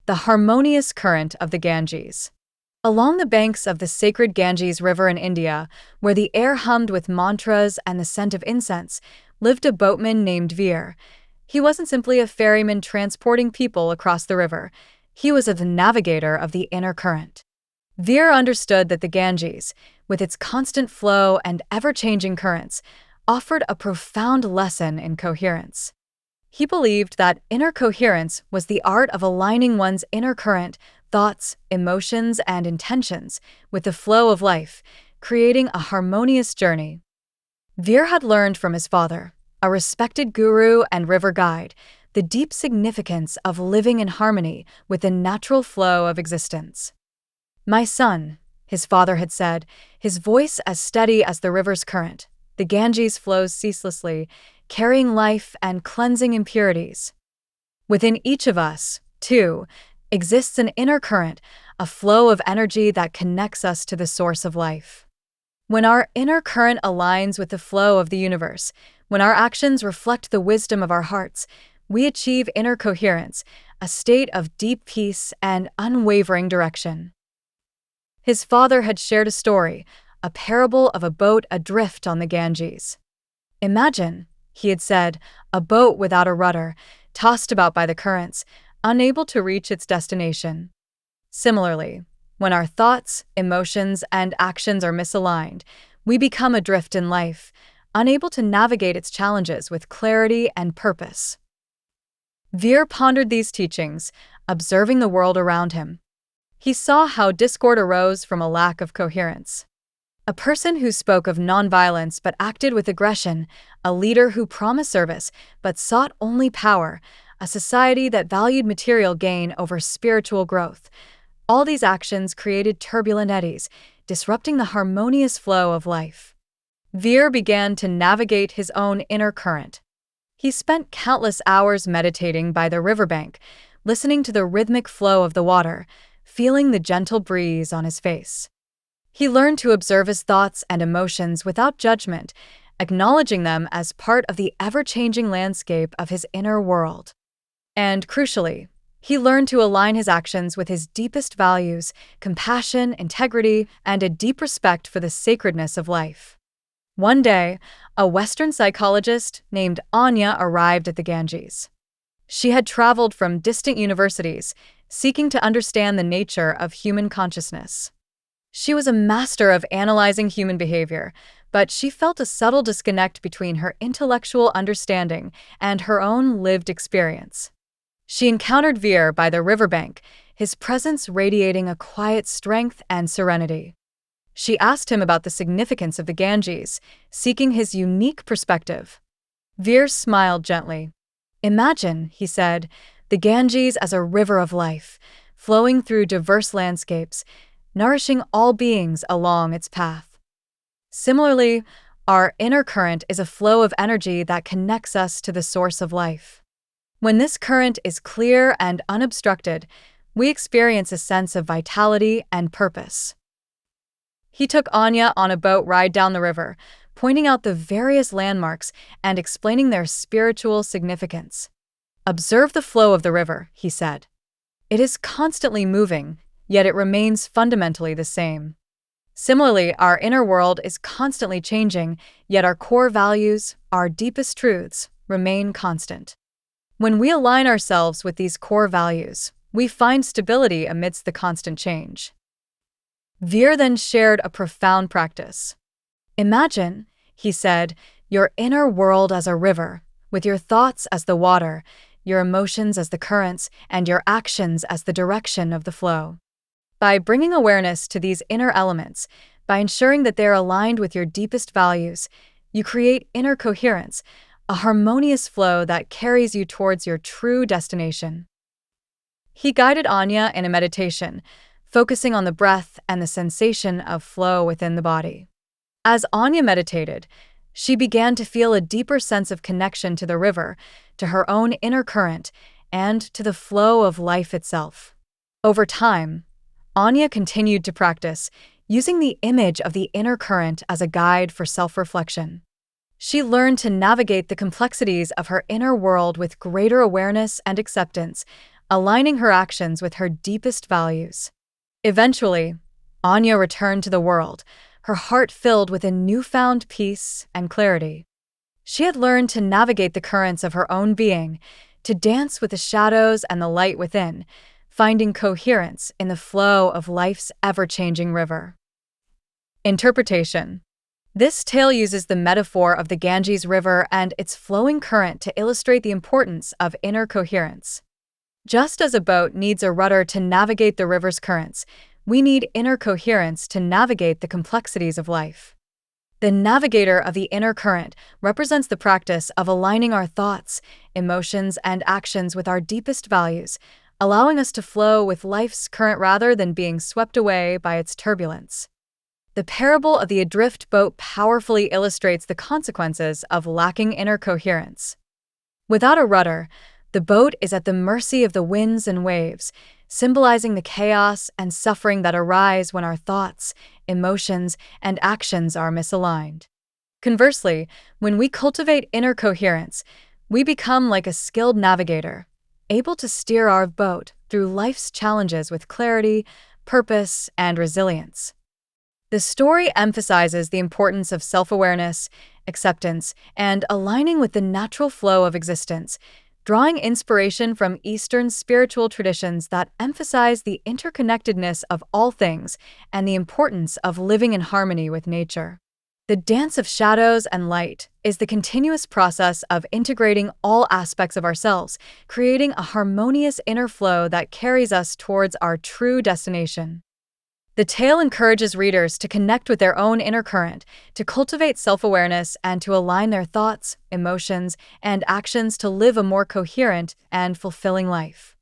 the harmonious current of the Ganges. Along the banks of the sacred Ganges River in India, where the air hummed with mantras and the scent of incense, lived a boatman named Veer. He wasn't simply a ferryman transporting people across the river. He was a navigator of the inner current. Veer understood that the Ganges, with its constant flow and ever-changing currents, offered a profound lesson in coherence. He believed that inner coherence was the art of aligning one's inner current, thoughts, emotions, and intentions with the flow of life, creating a harmonious journey. Veer had learned from his father, a respected guru and river guide, the deep significance of living in harmony with the natural flow of existence. "My son," his father had said, his voice as steady as the river's current, "the Ganges flows ceaselessly, carrying life and cleansing impurities. Within each of us, too, exists an inner current, a flow of energy that connects us to the source of life. When our inner current aligns with the flow of the universe, when our actions reflect the wisdom of our hearts, we achieve inner coherence, a state of deep peace and unwavering direction." His father had shared a story, a parable of a boat adrift on the Ganges. "Imagine," he had said, "a boat without a rudder, tossed about by the currents, unable to reach its destination. Similarly, when our thoughts, emotions, and actions are misaligned, we become adrift in life, unable to navigate its challenges with clarity and purpose." Veer pondered these teachings, observing the world around him. He saw how discord arose from a lack of coherence. A person who spoke of nonviolence but acted with aggression, a leader who promised service but sought only power, a society that valued material gain over spiritual growth. All these actions created turbulent eddies, disrupting the harmonious flow of life. Veer began to navigate his own inner current. He spent countless hours meditating by the riverbank, listening to the rhythmic flow of the water, feeling the gentle breeze on his face. He learned to observe his thoughts and emotions without judgment, acknowledging them as part of the ever-changing landscape of his inner world. And crucially, he learned to align his actions with his deepest values, compassion, integrity, and a deep respect for the sacredness of life. One day, a Western psychologist named Anya arrived at the Ganges. She had traveled from distant universities, seeking to understand the nature of human consciousness. She was a master of analyzing human behavior, but she felt a subtle disconnect between her intellectual understanding and her own lived experience. She encountered Veer by the riverbank, his presence radiating a quiet strength and serenity. She asked him about the significance of the Ganges, seeking his unique perspective. Veer smiled gently. "Imagine," he said, "the Ganges as a river of life, flowing through diverse landscapes, nourishing all beings along its path. Similarly, our inner current is a flow of energy that connects us to the source of life. When this current is clear and unobstructed, we experience a sense of vitality and purpose." He took Anya on a boat ride down the river, pointing out the various landmarks and explaining their spiritual significance. "Observe the flow of the river," he said. "It is constantly moving, yet it remains fundamentally the same. Similarly, our inner world is constantly changing, yet our core values, our deepest truths, remain constant. When we align ourselves with these core values, we find stability amidst the constant change." Veer then shared a profound practice. "Imagine," he said, "your inner world as a river, with your thoughts as the water, your emotions as the currents, and your actions as the direction of the flow. By bringing awareness to these inner elements, by ensuring that they are aligned with your deepest values, you create inner coherence, a harmonious flow that carries you towards your true destination." He guided Anya in a meditation, focusing on the breath and the sensation of flow within the body. As Anya meditated, she began to feel a deeper sense of connection to the river, to her own inner current, and to the flow of life itself. Over time, Anya continued to practice, using the image of the inner current as a guide for self-reflection. She learned to navigate the complexities of her inner world with greater awareness and acceptance, aligning her actions with her deepest values. Eventually, Anya returned to the world, her heart filled with a newfound peace and clarity. She had learned to navigate the currents of her own being, to dance with the shadows and the light within, finding coherence in the flow of life's ever-changing river. Interpretation. This tale uses the metaphor of the Ganges River and its flowing current to illustrate the importance of inner coherence. Just as a boat needs a rudder to navigate the river's currents, we need inner coherence to navigate the complexities of life. The navigator of the inner current represents the practice of aligning our thoughts, emotions, and actions with our deepest values, allowing us to flow with life's current rather than being swept away by its turbulence. The parable of the adrift boat powerfully illustrates the consequences of lacking inner coherence. Without a rudder, the boat is at the mercy of the winds and waves, symbolizing the chaos and suffering that arise when our thoughts, emotions, and actions are misaligned. Conversely, when we cultivate inner coherence, we become like a skilled navigator, able to steer our boat through life's challenges with clarity, purpose, and resilience. The story emphasizes the importance of self-awareness, acceptance, and aligning with the natural flow of existence, drawing inspiration from Eastern spiritual traditions that emphasize the interconnectedness of all things and the importance of living in harmony with nature. The dance of shadows and light is the continuous process of integrating all aspects of ourselves, creating a harmonious inner flow that carries us towards our true destination. The tale encourages readers to connect with their own inner current, to cultivate self-awareness, and to align their thoughts, emotions, and actions to live a more coherent and fulfilling life.